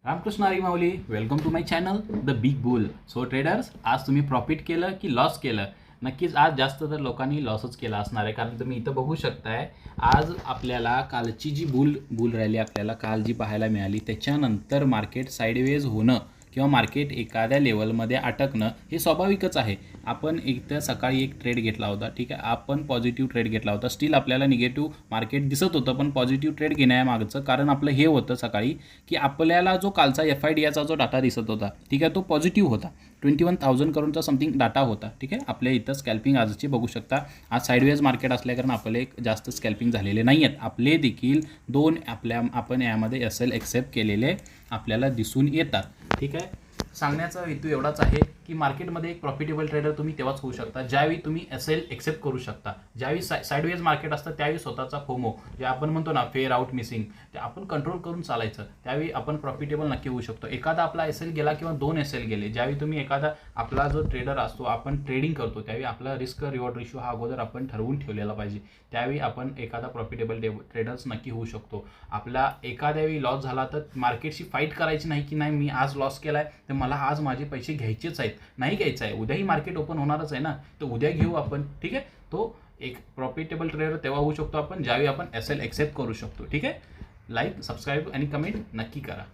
Ramakrishna Hari Mauli. Welcome to my channel the big bull. So traders, आज तुम्ही profit केलं की लॉस केलं? नक्कीच आज जास्त तर लोकांनी लॉसच केला असणार आहे, कारण तुम्ही इथं बघू शकताय आज आपल्याला कालची जी बुल राहिली आपल्याला काल जी पाहायला मिळाली त्याच्यानंतर मार्केट साईडवेज होणं किंवा मार्केट एखाद्या लेवलमध्ये अटकणं हे स्वाभाविकच आहे. आपण एकदा सकाळी एक ट्रेड घेतला होता, ठीक आहे, आपण पॉझिटिव्ह ट्रेड घेतला होता. स्टील आपल्याला निगेटिव्ह मार्केट दिसत होतं, पण पॉझिटिव्ह ट्रेड घेण्यामागचं कारण आपलं हे होतं सकाळी की आपल्याला जो कालचा FIDचा जो डाटा दिसत होता, ठीक आहे, तो पॉझिटिव्ह होता. 21,000 करोडचा समथिंग डाटा होता. ठीक आहे, आपल्या इथं स्कॅल्पिंग आजची बघू शकता. आज साईडवेज मार्केट असल्याकारण आपले जास्त स्कॅल्पिंग झालेले नाही आहेत. आपले देखील आपण यामध्ये SL एक्सेप्ट केलेले आपल्याला दिसून येतात. ठीक आहे, सांगण्याचा हेतू एवढाच आहे की मार्केटमध्ये एक प्रॉफिटेबल ट्रेडर तुम्ही तेव्हाच होऊ शकता ज्यावेळी तुम्ही SL एक्सेप्ट करू शकता. ज्यावेळी साईडवेज मार्केट असतं त्यावेळी स्वतःचा फोमो जे आपण म्हणतो ना, फेअर आउट मिसिंग, ते आपण कंट्रोल करून चालायचं. त्यावेळी आपण प्रॉफिटेबल नक्की होऊ शकतो. एखादा आपला SL गेला किंवा 2 SL गेले, ज्यावेळी तुम्ही एखादा आपला जो ट्रेडर असतो, आपण ट्रेडिंग करतो, त्यावेळी आपला रिस्क रिवॉर्ड रेशो हा अगोदर आपण ठरवून ठेवलेला पाहिजे. त्यावेळी आपण एखादा प्रॉफिटेबल ट्रेडर्स नक्की होऊ शकतो. आपला एखाद्या वेळी लॉस झाला तर मार्केटशी फाईट करायची नाही की नाही मी आज लॉस केलाय तर मला आज माझे पैसे घ्यायचेच आहेत. नाही घ्यायचं आहे, उद्याही मार्केट ओपन होणारच आहे ना, तर उद्या घेऊ आपण. ठीक आहे, तो एक प्रॉफिटेबल ट्रेडर तेव्हा होऊ शकतो आपण ज्यावेळी आपण SL एक्सेप्ट करू शकतो. ठीक आहे, लाईक, सबस्क्राईब आणि कमेंट नक्की करा.